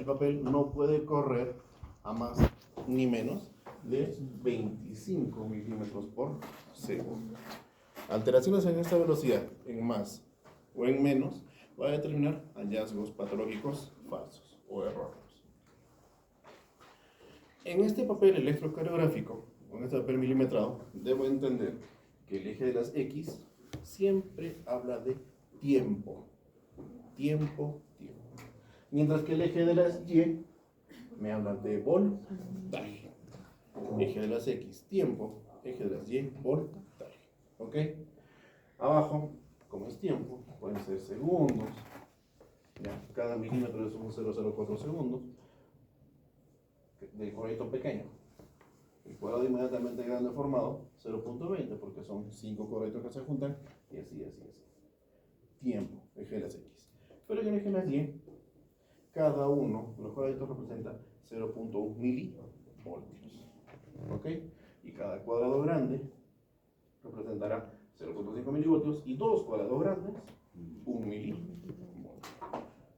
el papel no puede correr a más ni menos de 25 milímetros por segundo. Alteraciones en esta velocidad, en más o en menos, va a determinar hallazgos patológicos falsos o erróneos. En este papel electrocardiográfico, o en este papel milimetrado, debo entender que el eje de las X siempre habla de tiempo. Tiempo. Mientras que el eje de las Y me habla de voltaje. Eje de las X, tiempo. Eje de las Y, voltaje. ¿Ok? Abajo, como es tiempo, pueden ser segundos. ¿Ya? Cada milímetro es 1,004 segundos. Del cuadradito pequeño. El cuadrado inmediatamente grande formado, 0,20, porque son 5 cuadraditos que se juntan, y así. Tiempo, eje de las X. Pero en el eje de las Y, cada uno de los cuadraditos representa 0,1 milivoltios. ¿Ok? Y cada cuadrado grande representará 0,5 milivoltios y dos cuadrados grandes, 1 milivoltio.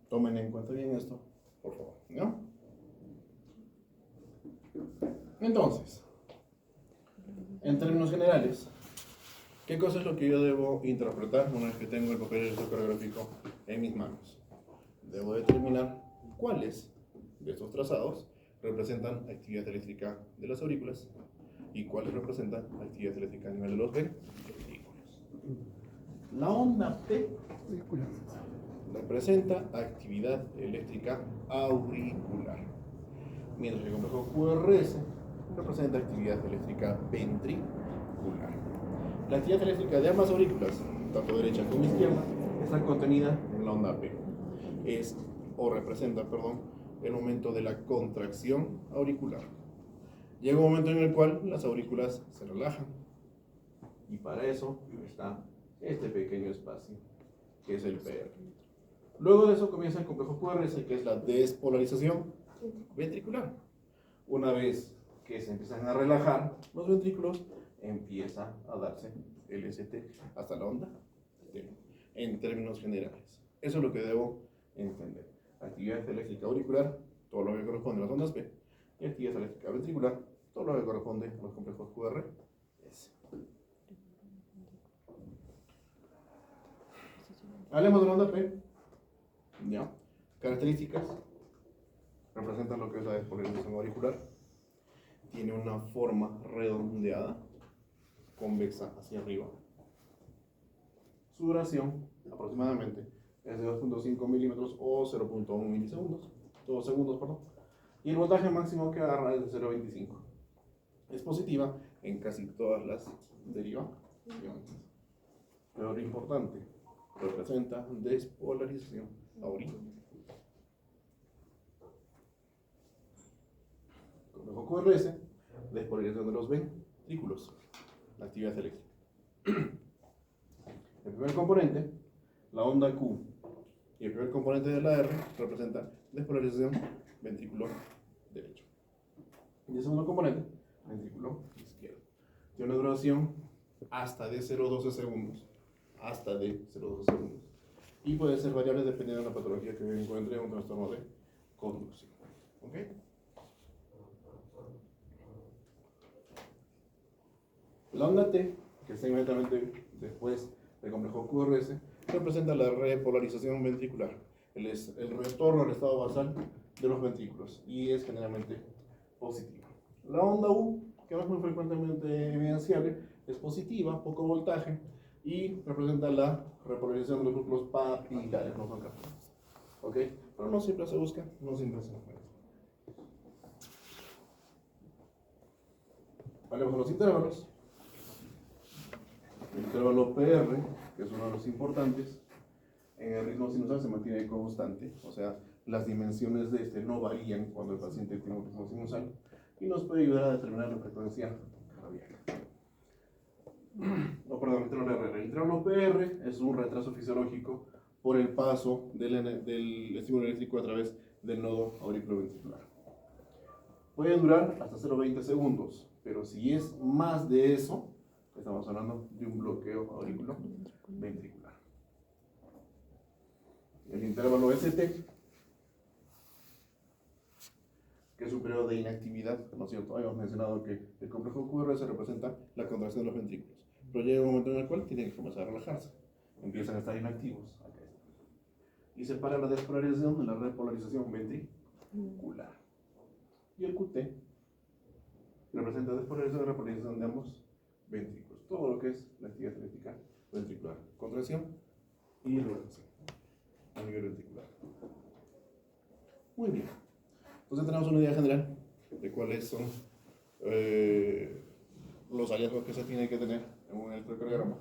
Tomen en cuenta bien esto, por favor, ¿no? Entonces, en términos generales, ¿qué cosa es lo que yo debo interpretar una vez que tengo el papel electrocardiográfico en mis manos? Debo determinar cuáles de estos trazados representan actividad eléctrica de las aurículas y cuáles representan actividad eléctrica a nivel de los ventrículos. La onda P representa actividad eléctrica auricular, mientras que el complejo QRS representa actividad eléctrica ventricular. La actividad eléctrica de ambas aurículas, tanto derecha como izquierda, está contenida en la onda P. Representa el momento de la contracción auricular. Llega un momento en el cual las aurículas se relajan. Y para eso está este pequeño espacio, que es el PR. Luego de eso comienza el complejo QRS, que es la despolarización ventricular. Una vez que se empiezan a relajar los ventrículos, empieza a darse el ST hasta la onda T, en términos generales. Eso es lo que debo entender. Actividad eléctrica auricular, todo lo que corresponde a las ondas P, y actividad eléctrica ventricular, todo lo que corresponde a los complejos QRS. Hablemos de la onda P. ¿Ya? Características. Representan lo que es la despolarización auricular. Tiene una forma redondeada, convexa hacia arriba. Su duración, aproximadamente, es de 2,5 milímetros o 0,1 milisegundos. Todos segundos, perdón. Y el voltaje máximo que agarra es de 0,25. Es positiva en casi todas las derivaciones. Pero lo importante, representa despolarización auricular. Complejo QRS, despolarización de los ventrículos, la actividad eléctrica. El primer componente, la onda Q, y el primer componente de la R representa despolarización ventrículo derecho. Y el segundo componente, ventrículo izquierdo. Tiene una duración hasta de 0,12 segundos. Hasta de 0,12 segundos. Y puede ser variable dependiendo de la patología que encuentre en un trastorno de conducción. ¿Ok? La onda T, que está inmediatamente después del complejo QRS, representa la repolarización ventricular. Es el retorno al estado basal de los ventrículos y es generalmente positiva. La onda U, que no es muy frecuentemente evidenciable, es positiva, poco voltaje, y representa la repolarización de los núcleos papilares, no son capilares. ¿Ok? Pero no siempre se busca, no siempre se encuentra. Hablemos de los intervalos. El intervalo PR, que es uno de los importantes, en el ritmo sinusal se mantiene constante, o sea, las dimensiones de este no varían cuando el paciente tiene un ritmo sinusal y nos puede ayudar a determinar la frecuencia cardíaca. El intervalo PR es un retraso fisiológico por el paso del estímulo eléctrico a través del nodo auriculoventricular. Puede durar hasta 0,20 segundos, pero si es más de eso, estamos hablando de un bloqueo auriculoventricular. El intervalo ST que es un periodo de inactividad, ¿no es cierto? Habíamos mencionado que el complejo QRS representa la contracción de los ventrículos, pero llega un momento en el cual tienen que comenzar a relajarse, empiezan a estar inactivos. Acá está. Y se para la despolarización de la repolarización ventricular. Y el QT representa despolarización y repolarización de ambos ventrículos, todo lo que es la actividad eléctrica ventricular, contracción y relajación a nivel ventricular. Muy bien. Entonces tenemos una idea general de cuáles son los hallazgos que se tiene que tener en un electrocardiograma.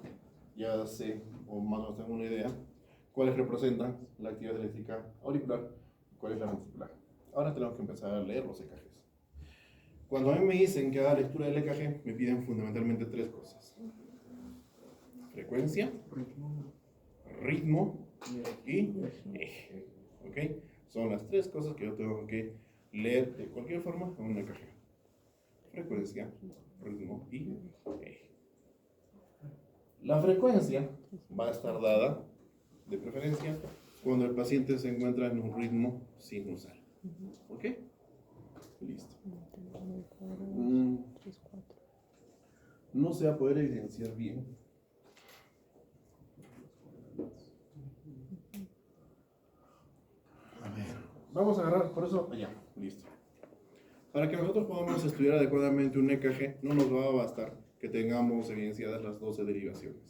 Ya sé, o más o menos tengo una idea, cuáles representan la actividad eléctrica auricular y cuál es la ventricular. Ahora tenemos que empezar a leer los EKGs. Cuando a mí me dicen que haga lectura del EKG, me piden fundamentalmente tres cosas: frecuencia, ritmo y eje. ¿Ok? Son las tres cosas que yo tengo que leer de cualquier forma en un EKG: frecuencia, ritmo y eje. La frecuencia va a estar dada, de preferencia, cuando el paciente se encuentra en un ritmo sinusal. ¿Ok? Listo. No se va a poder evidenciar bien. A ver, vamos a agarrar, por eso, allá, listo. Para que nosotros podamos estudiar adecuadamente un EKG, no nos va a bastar que tengamos evidenciadas las 12 derivaciones.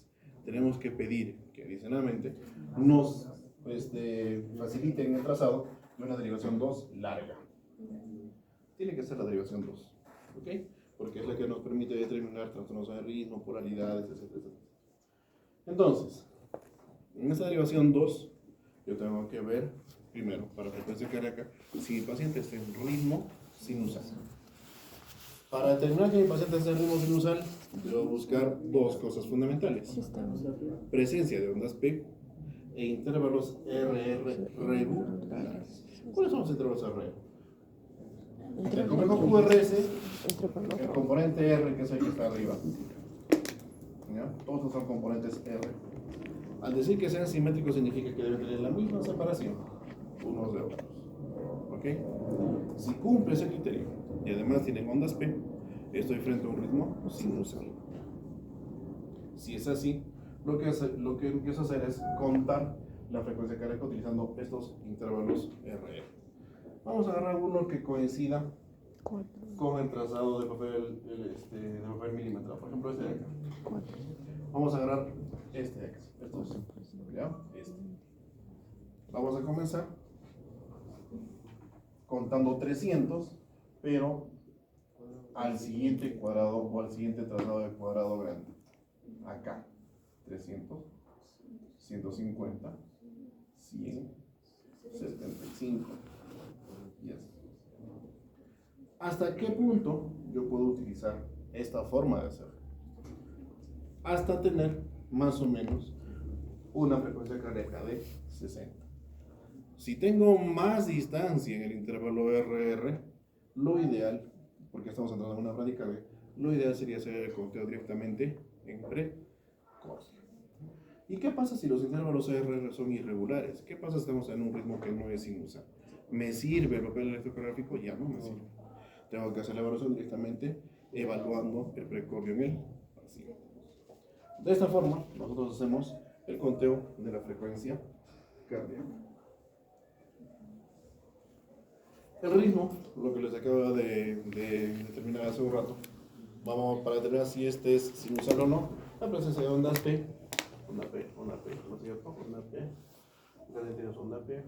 Tenemos que pedir que adicionalmente nos faciliten el trazado de una derivación 2 larga. Tiene que ser la derivación 2, ¿ok? Porque es la que nos permite determinar trastornos de ritmo, polaridades, etc. Entonces, en esta derivación 2, yo tengo que ver, primero, para frecuencia cardíaca, si mi paciente está en ritmo sinusal. Para determinar que mi paciente está en ritmo sinusal, debo buscar dos cosas fundamentales: presencia de ondas P e intervalos RR regulares. ¿Cuáles son los intervalos RR? El complejo QRS, el componente R, que es el que está arriba. ¿Ya? Todos son componentes R. Al decir que sean simétricos, significa que deben tener la misma separación unos de otros. ¿Ok? Si cumple ese criterio y además tienen ondas P, estoy frente a un ritmo sinusal. Si es así, lo que empiezo a hacer es contar la frecuencia cardíaca utilizando estos intervalos RR. Vamos a agarrar uno que coincida con el trazado de papel, de papel milimetrado. Por ejemplo, este de acá. Vamos a agarrar este de acá. ¿Ya? Vamos a comenzar contando 300, pero al siguiente cuadrado o al siguiente trazado de cuadrado grande. Acá, 300, 150, 100, 75 y así. ¿Hasta qué punto yo puedo utilizar esta forma de hacer? Hasta tener más o menos una frecuencia cardíaca de 60. Si tengo más distancia en el intervalo RR, lo ideal, porque estamos entrando en una bradicardia, lo ideal sería hacer el conteo directamente en precordia. ¿Y qué pasa si los intervalos RR son irregulares? ¿Qué pasa si estamos en un ritmo que no es sinusal? ¿Me sirve el papel electrocardiográfico? Ya no me sirve. Tengo que hacer la evaluación directamente evaluando el precordio en el paciente. De esta forma, nosotros hacemos el conteo de la frecuencia cardíaca. El ritmo, lo que les acabo de determinar hace un rato, vamos para determinar si este es sinusal o no, la presencia de ondas P, onda P, ¿no es cierto? Onda P, acá tienes onda P,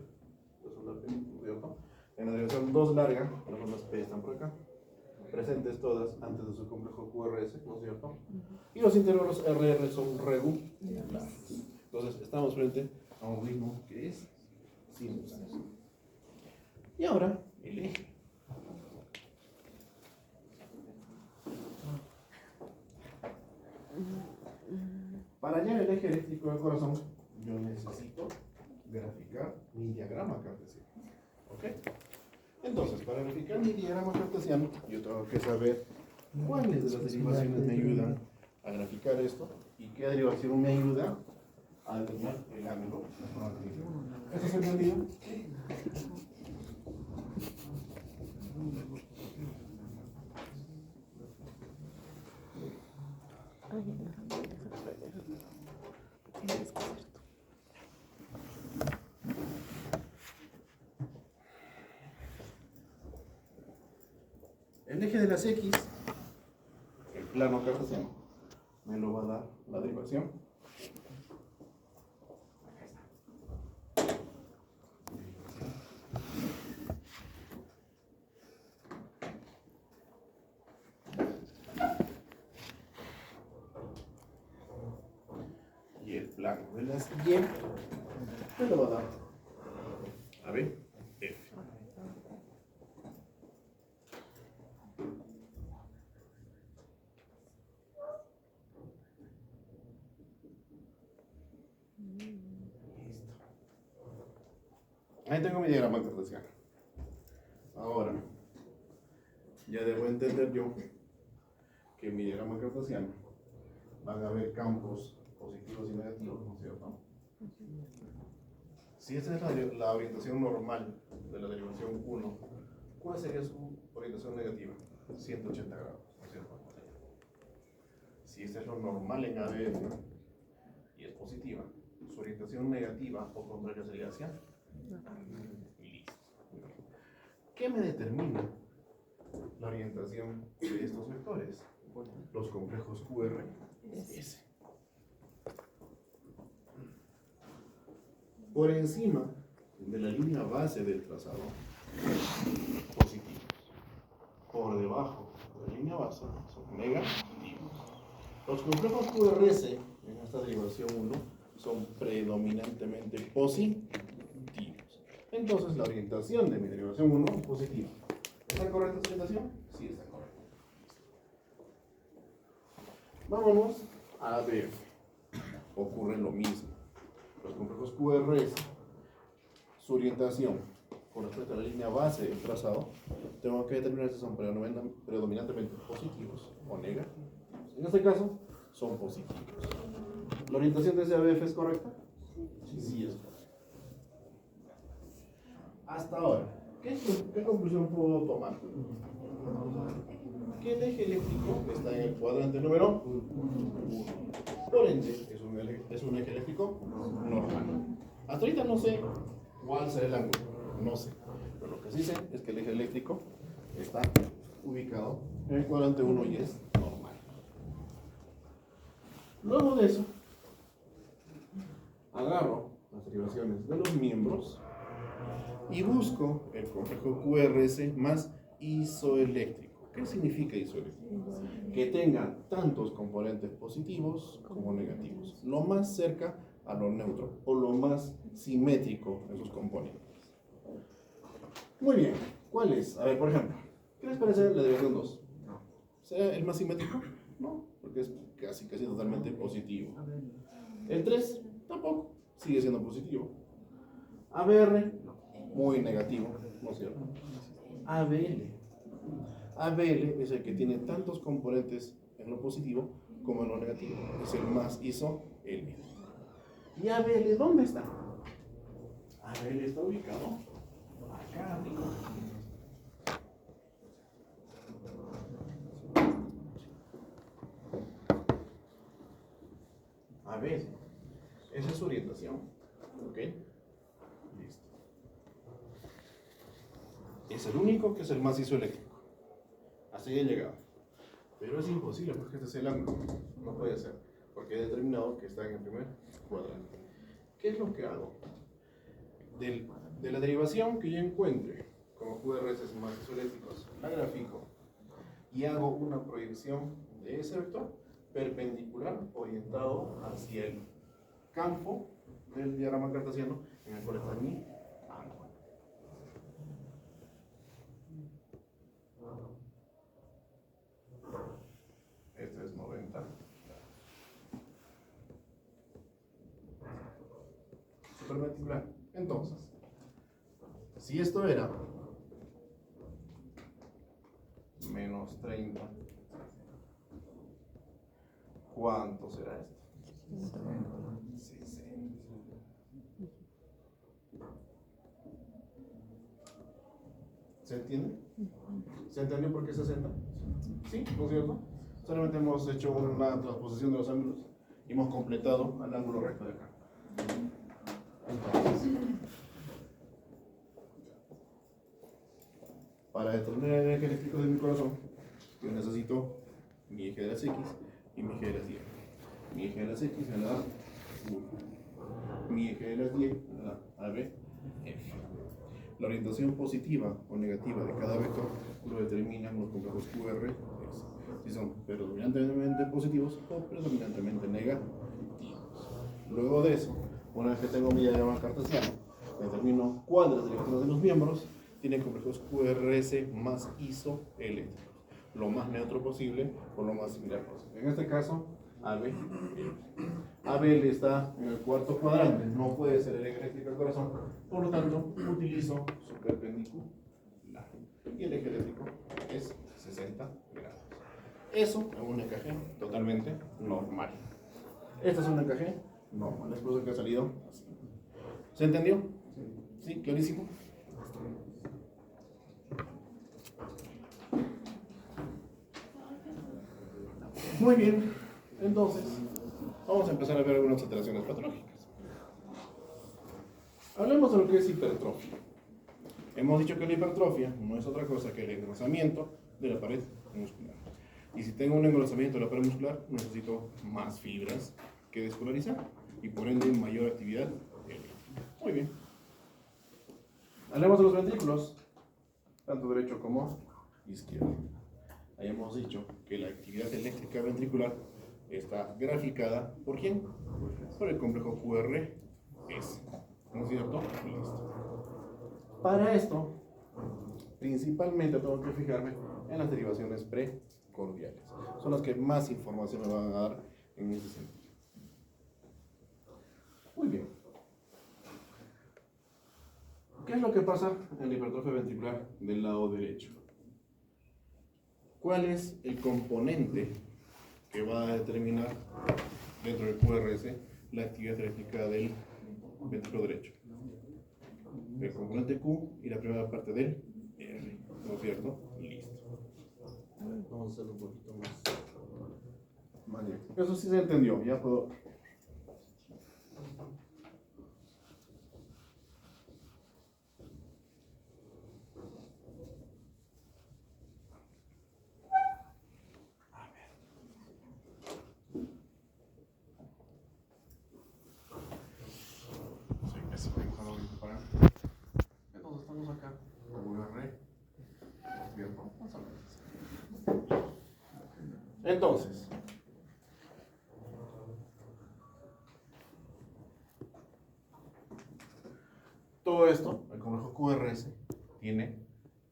onda P, ¿no es cierto? En la dirección 2 larga, las ondas P están por acá, presentes todas antes de su complejo QRS, ¿no es cierto? Y los intervalos RR son regulares. Entonces, estamos frente a un ritmo que es sinusal. Y ahora, el eje. Para hallar el eje eléctrico del corazón, yo necesito graficar mi diagrama cartesiano. ¿Ok? Entonces, para graficar mi diagrama cartesiano, yo tengo que saber cuáles de las derivaciones me ayudan a graficar esto y qué derivación me ayuda a determinar el ángulo. ¿Esto se entendido? El eje de las X, el plano cartesiano, me lo va a dar la derivación. Y el plano de las Y me lo va a dar a ver, F. Ahí tengo mi diagrama cartesiano. Ahora, ya debo entender yo que en mi diagrama cartesiano van a haber campos positivos y negativos, ¿no es cierto? Si esta es la orientación normal de la derivación 1, ¿cuál sería su orientación negativa? 180 grados, ¿no es cierto? Si este es lo normal en ADN y es positiva, su orientación negativa o contraria sería hacia. Listo. ¿Qué me determina la orientación de estos vectores? Los complejos QRS. Por encima de la línea base del trazado, positivos. Por debajo de la línea base son negativos. Los complejos QRS en esta derivación 1 son predominantemente positivos. Entonces la orientación de mi derivación 1 es positiva. ¿Está correcta esta orientación? Sí, está correcta. Vámonos a ver. Ocurre lo mismo. Los complejos QRS, su orientación con respecto a la línea base del trazado, tengo que determinar si son predominantemente positivos o negativos. En este caso, son positivos. ¿La orientación de ese ABF es correcta? Sí, es correcta. Hasta ahora, ¿qué conclusión puedo tomar? Que el eje eléctrico está en el cuadrante número 1. Por ende, es un eje eléctrico normal. Hasta ahorita no sé cuál será el ángulo, no sé. Pero lo que sí sé es que el eje eléctrico está ubicado en el cuadrante 1 y es normal. Luego de eso, agarro las derivaciones de los miembros y busco el complejo QRS más isoeléctrico. ¿Qué significa isoeléctrico? Que tenga tantos componentes positivos como negativos, lo más cerca a lo neutro o lo más simétrico en sus componentes. Muy bien, ¿cuál es? A ver, por ejemplo, ¿qué les parece la derivación 2? ¿Será el más simétrico? No, porque es casi totalmente positivo. El 3 tampoco, sigue siendo positivo. ABR, muy negativo, ¿no es cierto? ABL. ABL es el que tiene tantos componentes en lo positivo como en lo negativo. Es el más isoeléctrico. ¿Y ABL dónde está? ABL está ubicado acá arriba. ABL. Esa es su orientación. ¿Ok? Listo. Es el único que es el más isoeléctrico. Hasta ahí he llegado. Pero es imposible porque este es el ángulo. No puede ser. Porque he determinado que está en el primer cuadrante. ¿Qué es lo que hago? De la derivación que yo encuentre como QRS más isoeléctricos, la grafico y hago una proyección de ese vector perpendicular orientado hacia el campo del diagrama cartesiano en el cual está mi ángulo. Este es 90. Perpendicular. Entonces, si esto era menos 30, ¿cuánto será esto? 60. ¿Se entiende? ¿Se entendió por qué 60? ¿Sí? ¿No es cierto? Solamente hemos hecho una transposición de los ángulos y hemos completado al ángulo recto de acá. Entonces, Para determinar el eje eléctrico de mi corazón, yo necesito mi eje de las X y mi eje de las Y. Mi eje de las X me da 1. Mi eje de las Y me da AB, F. La orientación positiva o negativa de cada vector lo determinan los complejos QRS, si son predominantemente positivos o predominantemente negativos. Luego de eso, una vez que tengo mi diagrama cartesiano, determino cuál de las direcciones de los miembros tiene complejos QRS más isoeléctricos, lo más neutro posible o lo más similar posible. En este caso, AB. AB está en el cuarto cuadrante, no puede ser el eje eléctrico del corazón, por lo tanto, utilizo su perpendicular. Y el eje eléctrico es 60 grados. Eso es un encaje totalmente normal. Este es un encaje normal, es por eso que ha salido así. ¿Se entendió? ¿Sí? ¿Clarísimo? Muy bien, entonces vamos a empezar a ver algunas alteraciones patológicas. Hablemos de lo que es hipertrofia. Hemos dicho que la hipertrofia no es otra cosa que el engrosamiento de la pared muscular. Y si tengo un engrosamiento de la pared muscular, necesito más fibras que despolarizar y por ende mayor actividad eléctrica. Muy bien. Hablemos de los ventrículos, tanto derecho como izquierdo. Ahí hemos dicho que la actividad eléctrica ventricular está graficada ¿por quién? Por el complejo QRS. ¿No es cierto? Listo. Para esto, principalmente tengo que fijarme en las derivaciones precordiales. Son las que más información me van a dar en ese sentido. Muy bien. ¿Qué es lo que pasa en la hipertrofia ventricular del lado derecho? ¿Cuál es el componente que va a determinar dentro del QRS la actividad eléctrica del ventrículo derecho? El componente Q y la primera parte del R, ¿no es cierto? Listo. Vamos a hacerlo un poquito más directo. Eso sí se entendió, ya puedo. Entonces estamos acá, QR, ¿cierto? Entonces, todo esto, el complejo QRS, tiene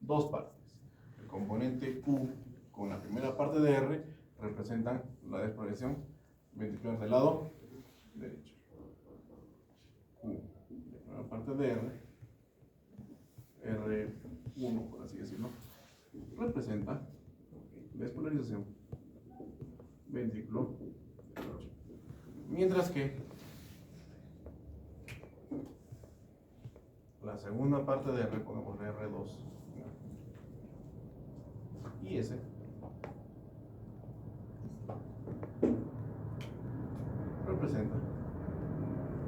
dos partes. El componente Q con la primera parte de R representan la desprogresión ventricular del lado derecho. Q, la primera parte de R, R1, por así decirlo, representa despolarización ventrículo derecho. Mientras que la segunda parte de R, pongamos R2 y S, representa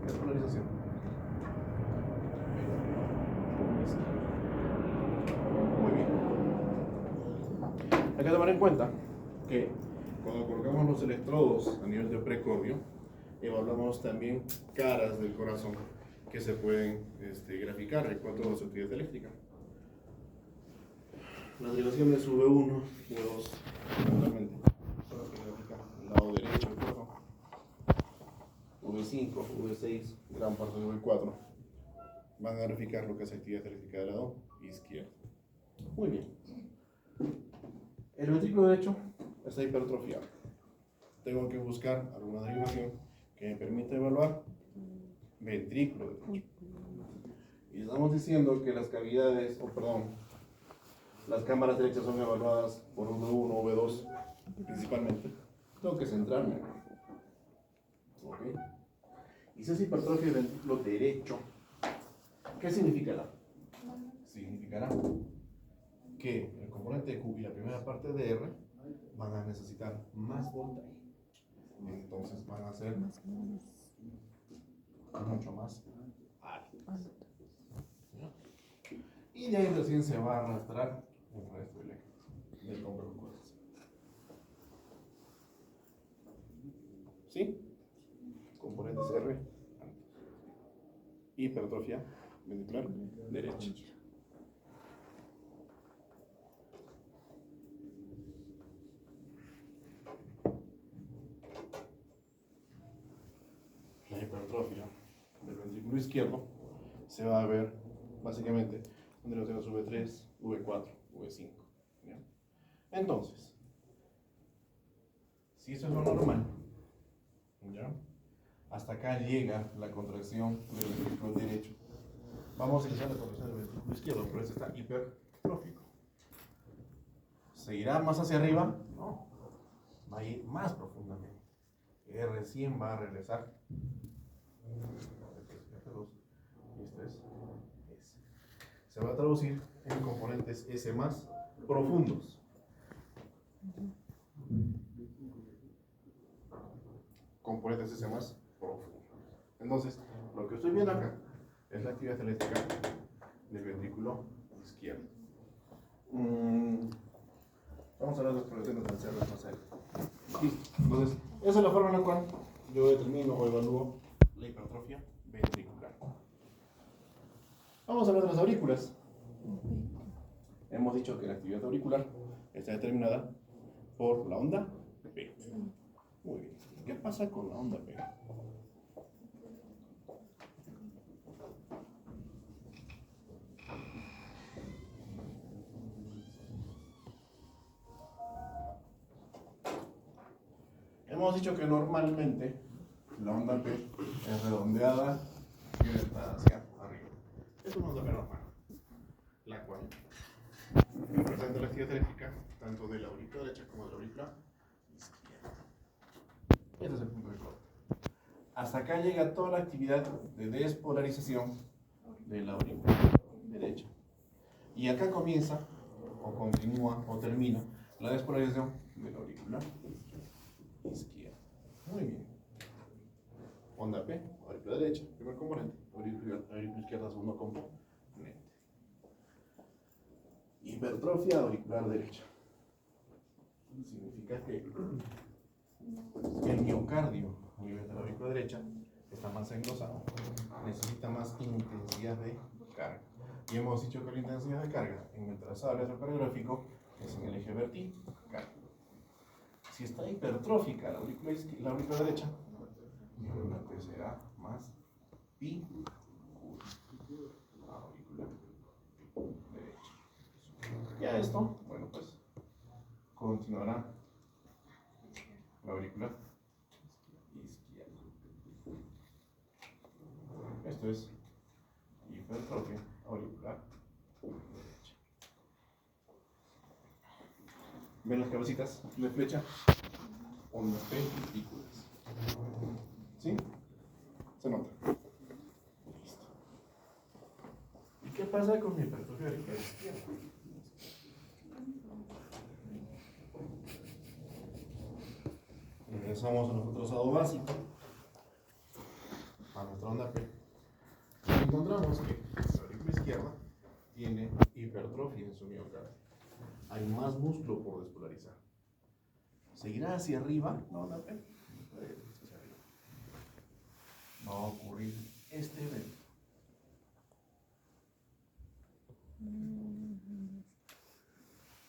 despolarización. Muy bien. Hay que tomar en cuenta que cuando colocamos los electrodos a nivel de precordio, evaluamos también caras del corazón que se pueden graficar en cuanto a su actividad eléctrica. Las derivaciones V1, V2, fundamentalmente, son las que grafican el lado derecho del corazón. V5, V6, gran parte de V4 van a graficar lo que es actividad eléctrica del lado izquierdo. Muy bien. El ventrículo derecho está hipertrofiado. Tengo que buscar alguna derivación que me permita evaluar ventrículo derecho. Y estamos diciendo que las cavidades, las cámaras derechas son evaluadas por V1 o V2 principalmente. Tengo que centrarme acá. ¿Ok? Y si es hipertrofia del ventrículo derecho, ¿qué significará? Significará que el componente Q y la primera parte de R van a necesitar más voltaje. Entonces van a ser mucho más altos. Y de ahí recién se va a arrastrar el resto del tronco muscular. ¿Sí? Componentes R. Hipertrofia ventricular derecha. La hipertrofia del ventrículo izquierdo se va a ver básicamente en relaciones V3, V4, V5. ¿Ya? Entonces, si eso es lo normal, ¿ya? Hasta acá llega la contracción del ventrículo derecho. Vamos a iniciar la contracción del ventrículo izquierdo, pero este está hipertrófico. ¿Seguirá más hacia arriba? No. Va a ir más profundamente. Recién va a regresar. Y esto es S. Se va a traducir en componentes S más profundos. Componentes S más profundos. Entonces, lo que estoy viendo acá es la actividad eléctrica del ventrículo izquierdo. Vamos a hablar de las proyecciones del cerebro más adelante. Entonces, esa es la forma en la cual yo determino o evalúo la hipertrofia ventricular. Vamos a hablar de las aurículas. Hemos dicho que la actividad auricular está determinada por la onda P. Muy bien. ¿Qué pasa con la onda P? Hemos dicho que normalmente la onda P es redondeada y orientada hacia arriba. Es una onda P normal, la cual representa la actividad eléctrica tanto de la aurícula derecha como de la aurícula izquierda. Este es el punto de corte. Hasta acá llega toda la actividad de despolarización de la aurícula derecha. Y acá comienza, o continúa, o termina la despolarización de la aurícula izquierda. Muy bien. Onda P, aurícula derecha, primer componente. Aurícula izquierda, segundo componente. Hipertrofia auricular derecha. Significa que el miocardio a nivel de la aurícula derecha está más engrosado, necesita más intensidad de carga. Y hemos dicho que la intensidad de carga en el trazado electrocardiográfico es en el eje vertical. Si está hipertrófica la aurícula derecha, obviamente será más bicular. La aurícula derecha. Ya esto, bueno, pues continuará la aurícula izquierda. Esto es hipertrofia auricular derecha. ¿Ven las cabecitas de flecha? Ondas ventriculares. ¿Sí? Se nota. Listo. ¿Y qué pasa con mi hipertrofia auricular izquierda? Regresamos a nuestro trazado básico, a nuestra onda P. Y encontramos que la aurícula izquierda tiene hipertrofia en su miocardio. Hay más músculo por despolarizar. ¿Seguirá hacia arriba la onda P? Hacia arriba. Va a ocurrir este evento.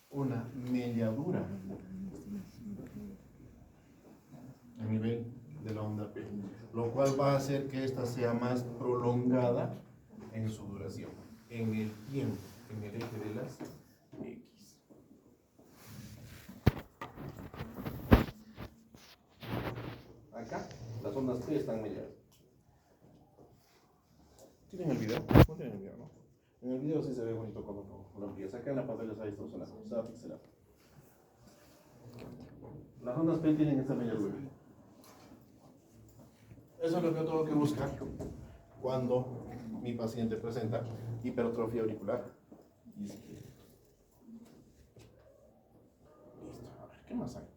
Una mediadura a nivel de la onda P, lo cual va a hacer que esta sea más prolongada en su duración, en el tiempo, en el eje de las X. Acá las ondas P están mediadas. ¿Tienen el video? No tienen el video, ¿no? En el video sí se ve bonito cuando lo amplías. Acá en la pantalla se va pixelado. Las ondas P tienen esta mediadura. Eso es lo que yo tengo que buscar cuando mi paciente presenta hipertrofia auricular izquierda. Listo. A ver, ¿qué más hay?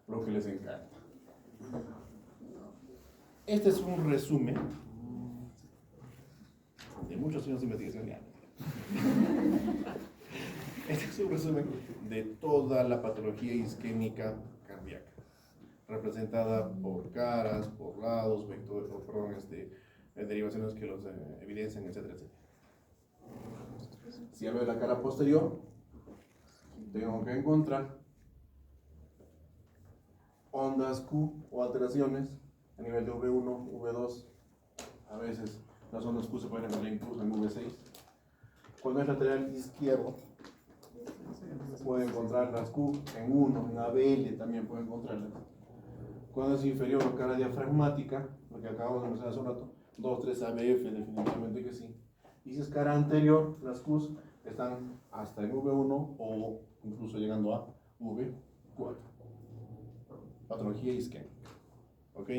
Lo que les encanta. Este es un resumen de muchos años de investigación. Este es un resumen de toda la patología isquémica cardíaca, representada por caras, por lados, vectores, derivaciones que los evidencian, etcétera, etcétera. Si hablo de la cara posterior, tengo que encontrar ondas Q o alteraciones a nivel de V1, V2. A veces las ondas Q se pueden encontrar incluso en V6. Cuando es lateral izquierdo, puede encontrar las Q en 1, en ABL también puede encontrarlas. Cuando es inferior o cara diafragmática, lo que acabamos de mencionar hace un rato, 2, 3 ABF, definitivamente que sí. Y si es cara anterior, las Qs están hasta en V1 o incluso llegando a V4. Patología isquémica. ¿Ok?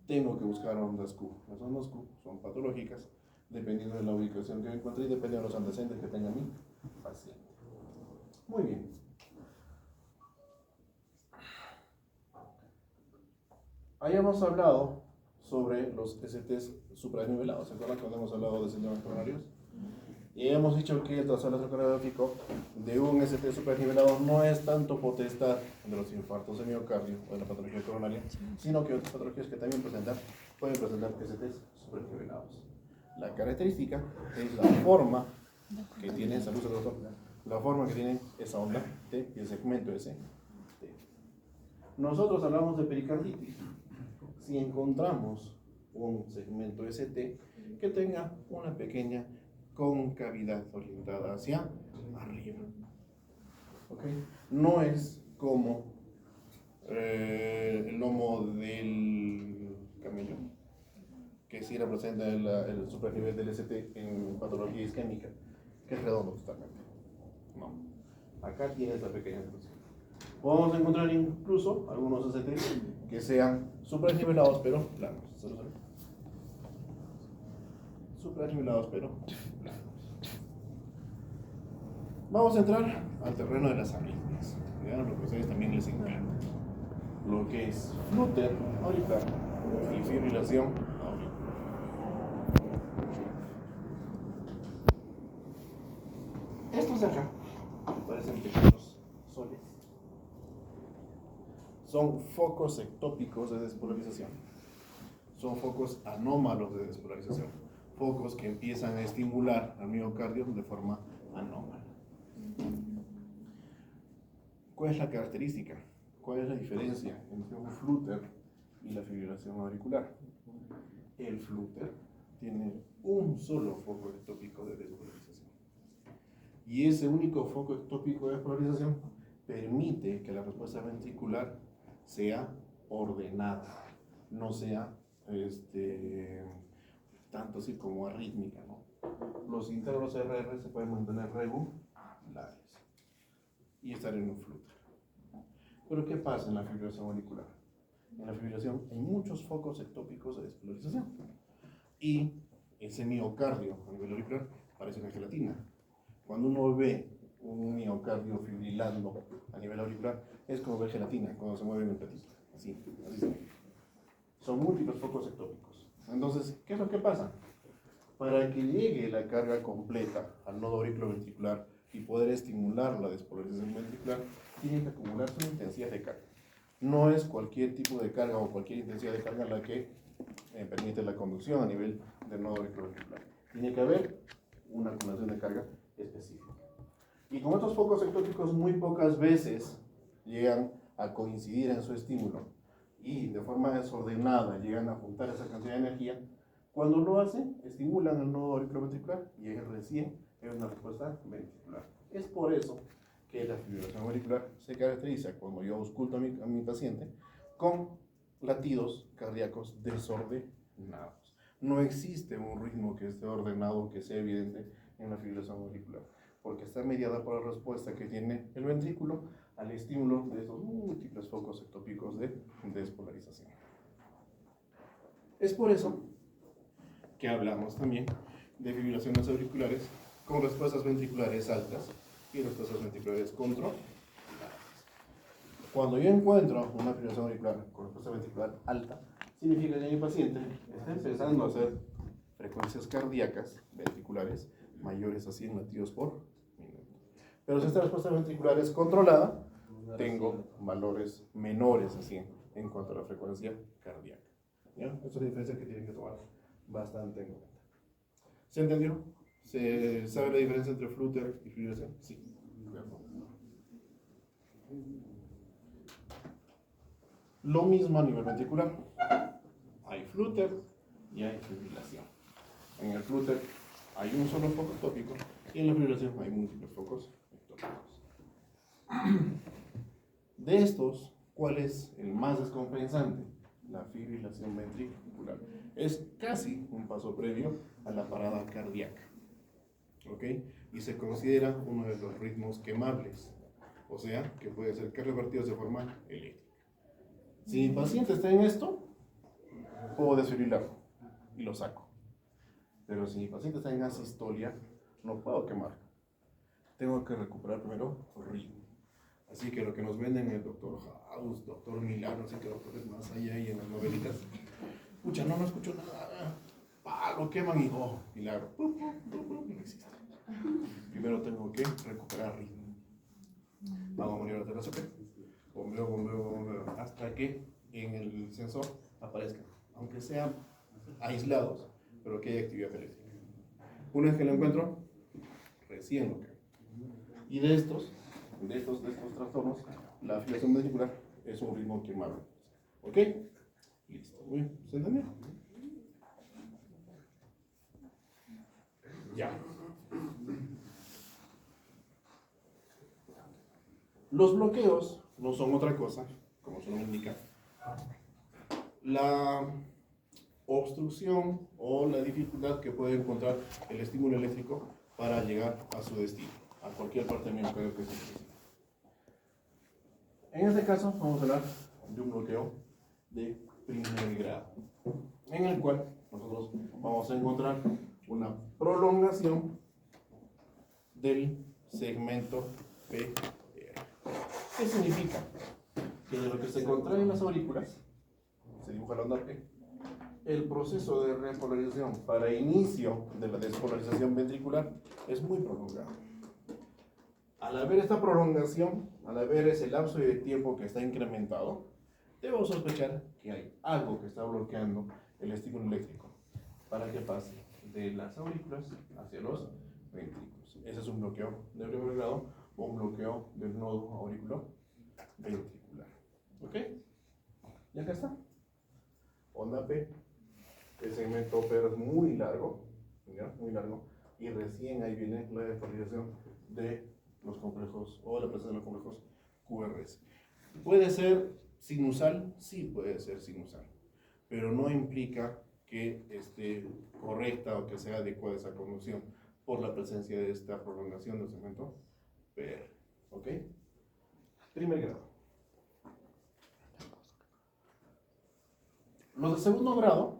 Tengo que buscar ondas Q. Las ondas Q son patológicas dependiendo de la ubicación que me encuentre y dependiendo de los antecedentes que tenga mi paciente. Muy bien. Hayamos hablado sobre los STs supranivelados. ¿Se acuerdan cuando hemos hablado de sistemas coronarios? Y hemos dicho que el trazado electrocardiográfico de un ST supranivelado no es tanto potestad de los infartos de miocardio o de la patología coronaria, sino que otras patologías que también pueden presentar STs supranivelados. La característica es la forma que tiene esa luz, la forma que tiene esa onda T y el segmento S. Nosotros hablamos de pericarditis. Si encontramos un segmento ST que tenga una pequeña concavidad orientada hacia arriba. ¿Okay? No es como el lomo del camello, que sí representa el supranivel del ST en patología isquémica, que es redondo totalmente. No. Acá tienes la pequeña expresión. Podemos encontrar incluso algunos ST que sean supranivelados pero planos. Supranivelados pero planos. Vamos a entrar al terreno de las arritmias, ¿ya? Lo que a ustedes también les encanta. Lo que es flúter auricular y fibrilación auricular. Estos de acá parecen pequeños soles. Son focos ectópicos de despolarización. Son focos anómalos de despolarización. Focos que empiezan a estimular al miocardio de forma anómala. ¿Cuál es la característica? ¿Cuál es la diferencia entre un flúter y la fibrilación auricular? El flúter tiene un solo foco ectópico de despolarización. Y ese único foco ectópico de despolarización permite que la respuesta ventricular sea ordenada, no sea tanto así como arrítmica, ¿no? Los intervalos RR se pueden mantener regulares y estar en un flúter. Pero ¿qué pasa en la fibrilación auricular? En la fibrilación hay muchos focos ectópicos de despolarización y ese miocardio a nivel auricular parece una gelatina. Cuando uno ve un miocardio fibrilando a nivel auricular es como ver gelatina cuando se mueve en el platito, así se ve. Son múltiples focos ectópicos. Entonces, ¿qué es lo que pasa? Para que llegue la carga completa al nodo auriculoventricular y poder estimular la despolarización ventricular, tiene que acumularse una intensidad de carga. No es cualquier tipo de carga o cualquier intensidad de carga la que permite la conducción a nivel del nodo auriculoventricular. Tiene que haber una acumulación de carga específica. Y como estos focos ectópicos muy pocas veces llegan a coincidir en su estímulo y de forma desordenada llegan a juntar esa cantidad de energía, cuando lo hacen, estimulan el nodo auriculoventricular y recién es una respuesta ventricular. Es por eso que la fibrilación auricular se caracteriza cuando yo ausculto a mi paciente con latidos cardíacos desordenados. No existe un ritmo que esté ordenado, que sea evidente en la fibrilación auricular, porque está mediada por la respuesta que tiene el ventrículo al estímulo de estos múltiples focos ectópicos de despolarización. Es por eso que hablamos también de fibrilaciones auriculares con respuestas ventriculares altas y respuestas ventriculares controladas. Cuando yo encuentro una fibrilación auricular con respuesta ventricular alta, significa que mi paciente está empezando a hacer frecuencias cardíacas ventriculares mayores a 100 latidos por minuto. Pero si esta respuesta ventricular es controlada, tengo valores menores así en cuanto a la frecuencia cardíaca. ¿Ya? Esa es la diferencia que tienen que tomar bastante en cuenta. ¿Se entendió? ¿Se sabe la diferencia entre flutter y fibrilación? Sí. Lo mismo a nivel ventricular. Hay flutter y hay fibrilación. En el flutter hay un solo foco ectópico y en la fibrilación hay múltiples focos ectópicos. De estos, ¿cuál es el más descompensante? La fibrilación ventricular. Es casi un paso previo a la parada cardíaca. ¿Ok? Y se considera uno de los ritmos quemables. O sea, que puede ser cardiovertidos de forma eléctrica. Si mi paciente está en esto, puedo desfibrilarlo y lo saco. Pero si mi paciente está en asistolia, no puedo quemarlo. Tengo que recuperar primero ritmo. Así que lo que nos venden el doctor House, doctor Milano, así que doctores más allá y en las novelitas, pucha, no escucho nada, lo queman y oh, milagro, no existe. Primero tengo que recuperar ritmo. Vamos a monitorear la TSP, bombeo, hasta que en el sensor aparezcan, aunque sean aislados, pero que haya actividad eléctrica. Una vez que lo encuentro, recién lo quemo. Y de estos trastornos, la fibrilación ventricular es un ritmo quemable. ¿Ok? Listo. Muy bien. ¿Se entendió? Ya. Los bloqueos no son otra cosa, como su nombre indica, la obstrucción o la dificultad que puede encontrar el estímulo eléctrico para llegar a su destino, a cualquier parte del miocardio que se necesite. En este caso, vamos a hablar de un bloqueo de primer grado, en el cual nosotros vamos a encontrar una prolongación del segmento PR. ¿Qué significa? Que de lo que se contrae en las aurículas, se dibuja la onda P, el proceso de repolarización para inicio de la despolarización ventricular es muy prolongado. Al haber esta prolongación, al haber ese lapso de tiempo que está incrementado, debo sospechar que hay algo que está bloqueando el estímulo eléctrico para que pase de las aurículas hacia los ventrículos. Ese es un bloqueo de primer grado o un bloqueo del nodo auriculoventricular. ¿Ok? Y acá está. Onda P. El segmento P es muy largo, ¿ya? Muy largo, y recién ahí viene la despolarización de los complejos o la presencia de los complejos QRS. ¿Puede ser sinusal? Sí, puede ser sinusal, pero no implica que esté correcta o que sea adecuada esa conducción por la presencia de esta prolongación del segmento PR. ¿Ok? Primer grado. Los de segundo grado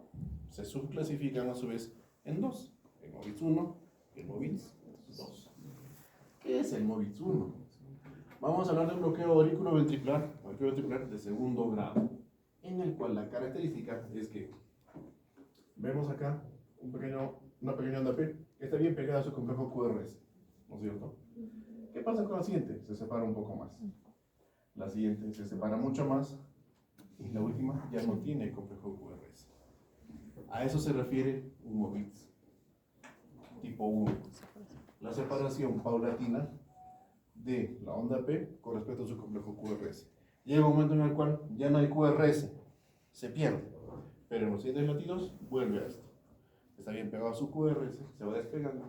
se subclasifican a su vez en dos, el MOVITS 1 y el MOVITS 2. ¿Qué es el MOVITS 1? Vamos a hablar de un bloqueo auriculoventricular de segundo grado, en el cual la característica es que vemos acá una pequeña onda P que está bien pegada a su complejo QRS, ¿no es cierto? ¿Qué pasa con la siguiente? Se separa un poco más. La siguiente se separa mucho más y la última ya no tiene el complejo QRS. A eso se refiere un MOVITS tipo 1. La separación paulatina de la onda P con respecto a su complejo QRS. Llega un momento en el cual ya no hay QRS, se pierde, pero en los siguientes latidos vuelve a esto. Está bien pegado a su QRS, se va despegando,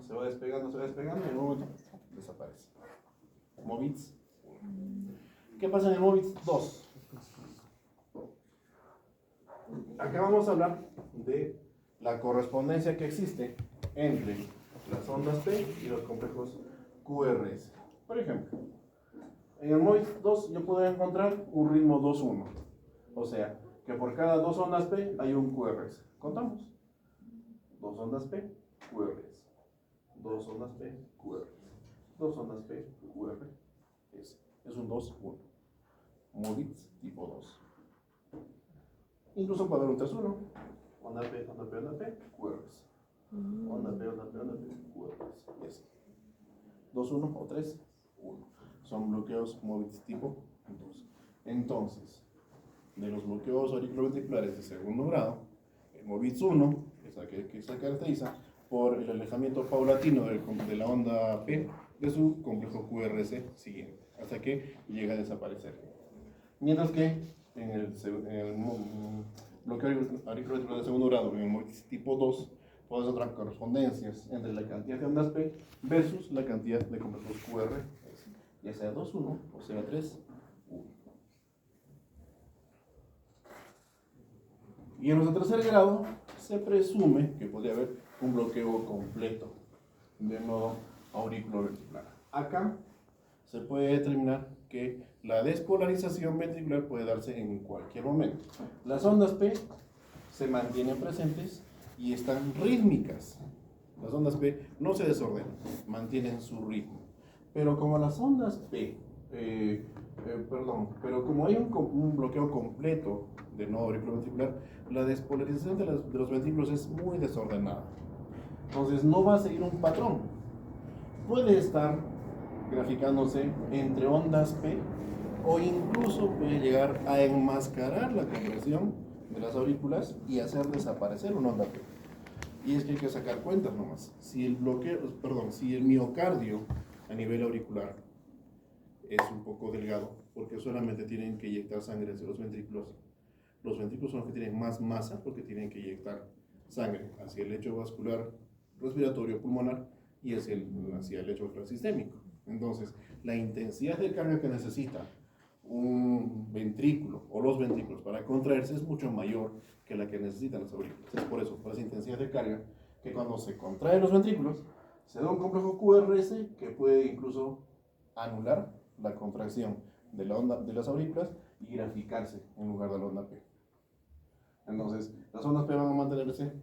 y en un momento desaparece. MOVITS 1. ¿Qué pasa en el MOVITS 2? Acá vamos a hablar de la correspondencia que existe entre las ondas P y los complejos QRS. Por ejemplo, en el MOVITS 2 yo puedo encontrar un ritmo 2-1. O sea, que por cada dos ondas P hay un QRS. Contamos. Dos ondas P, QRS. Dos ondas P, QRS. Dos ondas P, QRS. Es un 2-1. MOVITS tipo 2. Incluso puede haber un 3-1. Onda P, QRS. Onda P, QRS. Y así. 2-1 o 3-1. son bloqueos MOVITS tipo 2. Entonces, de los bloqueos auriculoventriculares de segundo grado, el MOVITS 1 que se caracteriza por el alejamiento paulatino de la onda P de su complejo QRS siguiente, hasta que llega a desaparecer. Mientras que en el bloqueo auriculoventricular de segundo grado, en el MOVITS tipo 2, puedes encontrar correspondencias entre la cantidad de ondas P versus la cantidad de complejos QRS, ya sea 2,1 o sea 3,1. Y en los de tercer grado se presume que podría haber un bloqueo completo de nodo auriculoventricular. Acá se puede determinar que la despolarización ventricular puede darse en cualquier momento. Las ondas P se mantienen presentes y están rítmicas. Las ondas P no se desordenan, mantienen su ritmo. Pero como las ondas P, pero como hay un bloqueo completo del nodo auriculoventricular, la despolarización de los ventrículos es muy desordenada. Entonces no va a seguir un patrón. Puede estar graficándose entre ondas P o incluso puede llegar a enmascarar la compresión de las aurículas y hacer desaparecer una onda P. Y es que hay que sacar cuentas nomás. Si el miocardio a nivel auricular es un poco delgado, porque solamente tienen que inyectar sangre hacia los ventrículos son los que tienen más masa porque tienen que inyectar sangre hacia el lecho vascular respiratorio pulmonar y hacia el lecho vascular sistémico. Entonces, la intensidad de carga que necesita un ventrículo o los ventrículos para contraerse es mucho mayor que la que necesitan las aurículas. Es por eso, por esa intensidad de carga, que cuando se contraen los ventrículos, se da un complejo QRS que puede incluso anular la contracción de las aurículas y graficarse en lugar de la onda P. Entonces, las ondas P van a mantenerse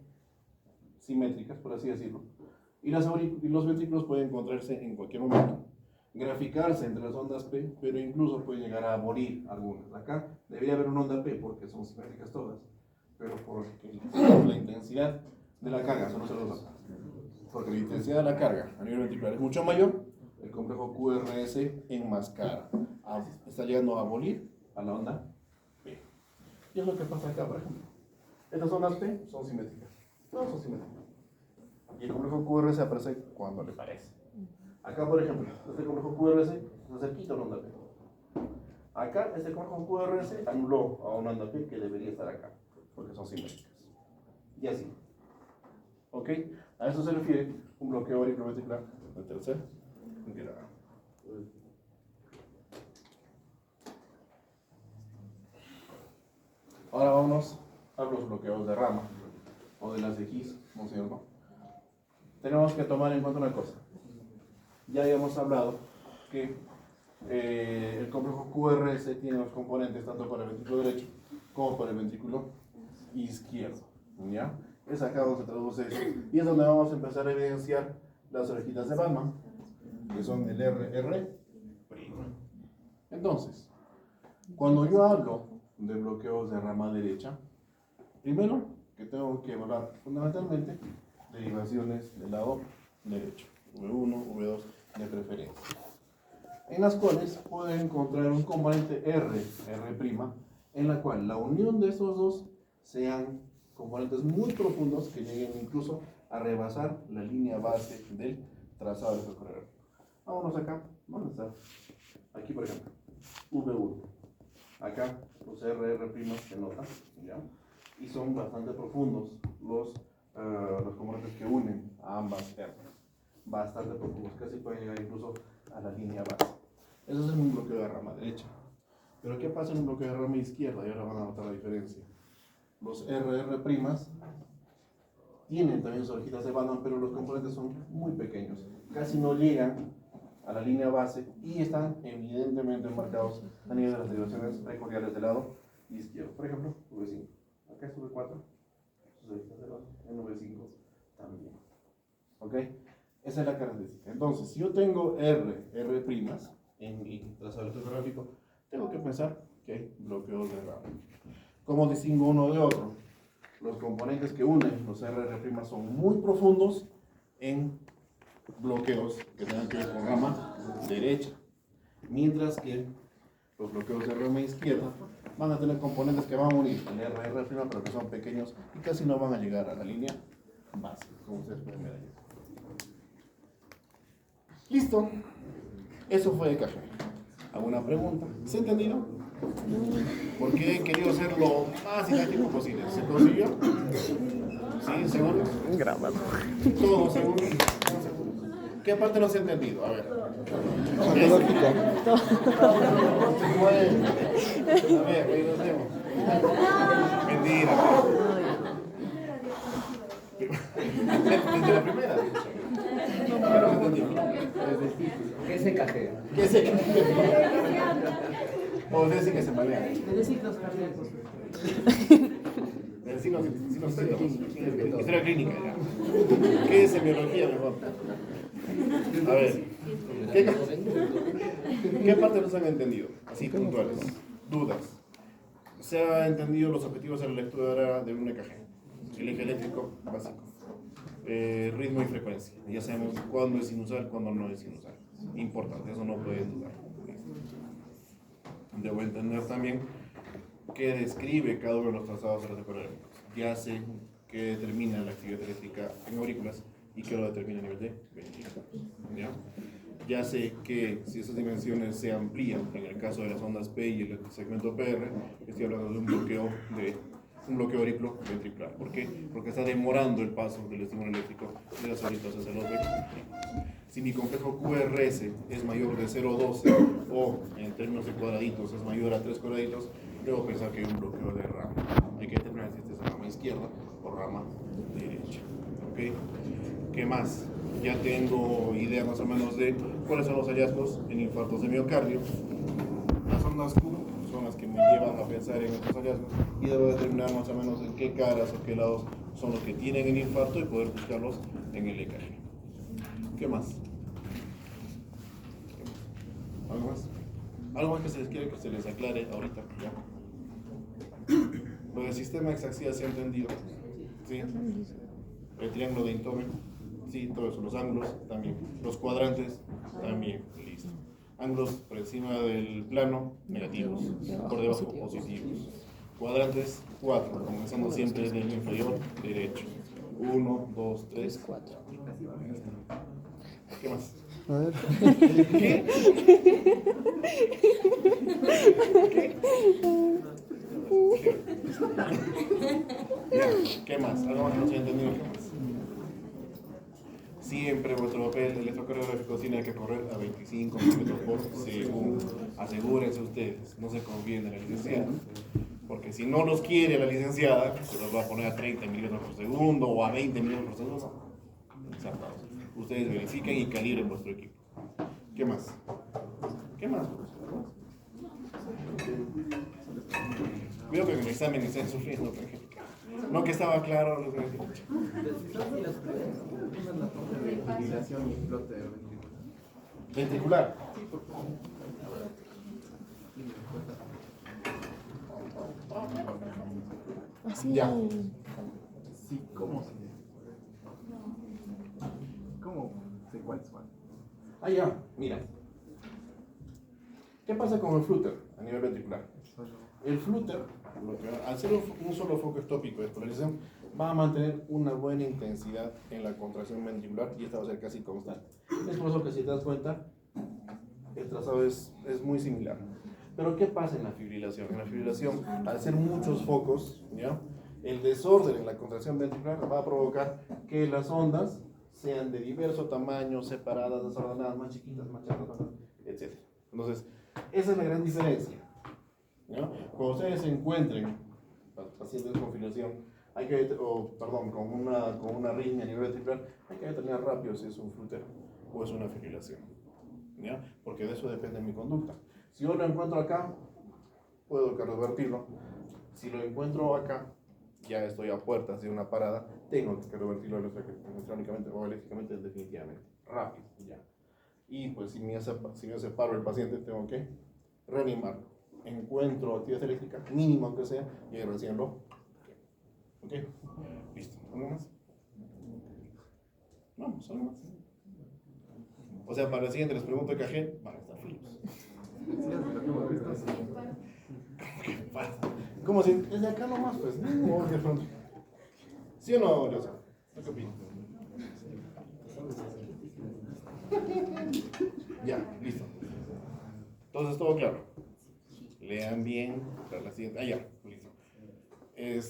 simétricas, por así decirlo, y los ventrículos pueden contraerse en cualquier momento, graficarse entre las ondas P, pero incluso pueden llegar a morir algunas. Acá debería haber una onda P porque son simétricas todas, pero porque la intensidad de la carga, porque la intensidad de la carga a nivel ventricular es mucho mayor, el complejo QRS enmascara, está llegando a morir a la onda P. Y es lo que pasa acá, por ejemplo. Estas ondas P son simétricas, todas son simétricas. Y el complejo QRS aparece cuando le parece. Acá, por ejemplo, este complejo QRS está cerquita a una onda P. Acá, este complejo QRS anuló a una onda P que debería estar acá, porque son simétricas. Y así. ¿Ok? A eso se refiere un bloqueo auriculoventricular de tercer grado. Ahora vámonos a los bloqueos de rama o de las de His, ¿no es cierto? Tenemos que tomar en cuenta una cosa. Ya habíamos hablado que el complejo QRS tiene los componentes tanto para el ventrículo derecho como para el ventrículo izquierdo. ¿Ya? Es acá donde se traduce eso. Y es donde vamos a empezar a evidenciar las orejitas de Batman, que son el RR'. Entonces, cuando yo hablo de bloqueos de rama derecha, primero que tengo que evaluar fundamentalmente derivaciones del lado derecho, V1, V2 de preferencia, en las cuales puedo encontrar un componente R', en la cual la unión de estos dos sean componentes muy profundos que lleguen incluso a rebasar la línea base del trazado del corredor. Vámonos acá, ¿dónde está? Aquí, por ejemplo, V1. Acá los RR' se notan, ¿ya? Y son bastante profundos los componentes que unen a ambas R. Bastante profundos, casi pueden llegar incluso a la línea base. Eso es un bloqueo de rama derecha. Pero ¿qué pasa en un bloqueo de rama izquierda? Y ahora van a notar la diferencia. Los RR' tienen también sus orejitas de Batman, pero los componentes son muy pequeños, casi no llegan a la línea base y están evidentemente marcados a nivel de las derivaciones precordiales del lado izquierdo. Por ejemplo, V5. Acá es V4, sus orejitas de Batman, en V5 también. ¿Ok? Esa es la característica. Entonces, si yo tengo R' en mi trazado electrográfico, tengo que pensar que hay bloqueos de rama. ¿Cómo distingo uno de otro? Los componentes que unen los RR' son muy profundos en bloqueos que tengan que ver con rama derecha. Mientras que los bloqueos de rama izquierda van a tener componentes que van a unir el RR', pero que son pequeños y casi no van a llegar a la línea básica, como ustedes pueden ver ahí. Listo. Eso fue EKG. ¿Alguna pregunta? ¿Se ha entendido? Porque he querido ser lo más didáctico posible. ¿Se consiguió? ¿Sí? ¿Seguro? Grabado. Todo seguro. ¿Qué parte no se ha entendido? A ver. Bueno. A ver, ahí nos vemos. Mentira. Desde la primera. Pero no entendió. ¿Qué es EKG? ¿Qué es EKG? O decir que se malea. De ciclos cardíacos. Historia clínica, ya. ¿Qué es semiología mejor? A ver, ¿qué partes no se han entendido? Así puntuales. Dudas. Se han entendido los objetivos de la lectura de un EKG. El eje eléctrico básico. Ritmo y frecuencia. Ya sabemos cuándo es sinusal, cuándo no es sinusal. Importante, eso no pueden dudar. Debo entender también qué describe cada uno de los trazados electrocardiográficos. Ya sé qué determina la actividad eléctrica en aurículas y qué lo determina a nivel de ventilación. Ya sé que si esas dimensiones se amplían, en el caso de las ondas P y el segmento PR, estoy hablando de un bloqueo auriculo ventricular. ¿Por qué? Porque está demorando el paso del estímulo eléctrico de las auriculas hacia los ventriculares. Si mi complejo QRS es mayor de 0,12 o en términos de cuadraditos es mayor a 3 cuadraditos, debo pensar que hay un bloqueo de rama. Hay que determinar si esta es rama izquierda o rama derecha. ¿Okay? ¿Qué más? Ya tengo idea más o menos de cuáles son los hallazgos en infartos de miocardio. Las ondas Q son las que me llevan a pensar en estos hallazgos y debo determinar más o menos en qué caras o qué lados son los que tienen el infarto y poder buscarlos en el EKG. ¿Qué más? ¿Algo más? ¿Algo más que se les quiere que se les aclare ahorita? ¿Ya? Lo del sistema hexaxial se ha entendido. ¿Sí? El triángulo de Intome. Sí, todo eso. Los ángulos también. Los cuadrantes también. Listo. Ángulos por encima del plano, negativos. Por debajo, positivos. Cuadrantes, 4. Comenzando siempre del inferior derecho. 1, 2, 3, 4. ¿Qué más? A ver. ¿Qué? ¿Qué más? ¿Algo más que no se haya entendido? ¿Qué más? Siempre vuestro papel electrocardiográfico tiene que correr a 25 milímetros por segundo. Asegúrense ustedes, no se confíen en la licenciada. Porque si no los quiere la licenciada, se los va a poner a 30 milímetros por segundo o a 20 milímetros por segundo. Exactados. Ustedes verifiquen y calibren vuestro equipo. ¿Qué más? ¿Qué más? Veo que en el examen están sufriendo, por ejemplo. No que estaba claro. Fibrilación y flote Ventricular. Así. Ya. Sí, ¿cómo se ¿Cómo se cuál es cuál? Ah, ya, mira. ¿Qué pasa con el flutter a nivel ventricular? El flutter, al ser un solo foco ectópico de polarización, va a mantener una buena intensidad en la contracción ventricular y esta va a ser casi constante. Es por eso que si te das cuenta, el trazado es muy similar. Pero ¿qué pasa en la fibrilación? En la fibrilación, al ser muchos focos, ¿ya? El desorden en la contracción ventricular va a provocar que las ondas sean de diverso tamaño, separadas, desordenadas, más chiquitas, más chatas, etc. Entonces, esa es la gran diferencia. ¿Ya? Cuando ustedes se encuentren pacientes con fibrilación, con una arritmia a nivel ventricular, hay que determinar rápido si es un flutter o es una fibrilación. ¿Ya? Porque de eso depende mi conducta. Si yo lo encuentro acá, puedo revertirlo. Si lo encuentro acá, ya estoy a puertas de una parada, tengo que revertirlo electrónicamente o eléctricamente definitivamente, rápido, ya. Y pues si me hace paro el paciente, tengo que reanimarlo. Encuentro actividad eléctrica, mínima aunque sea, y recién lo. ¿Ok? Listo. ¿Algo más? Vamos, algo más. O sea, para el siguiente les pregunto EKG, van a estar fríos. lo que hemos visto. ¿Qué pasa? Como si desde acá nomás, pues, no, de pronto. ¿Sí o no, Joseph? ¿Qué opinas? Ya, listo. Entonces, todo claro. Lean bien para la siguiente. Ah, ya, listo. El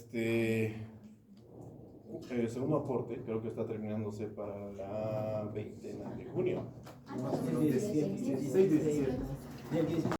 segundo aporte creo que está terminándose para la 20 de junio. 16, 17.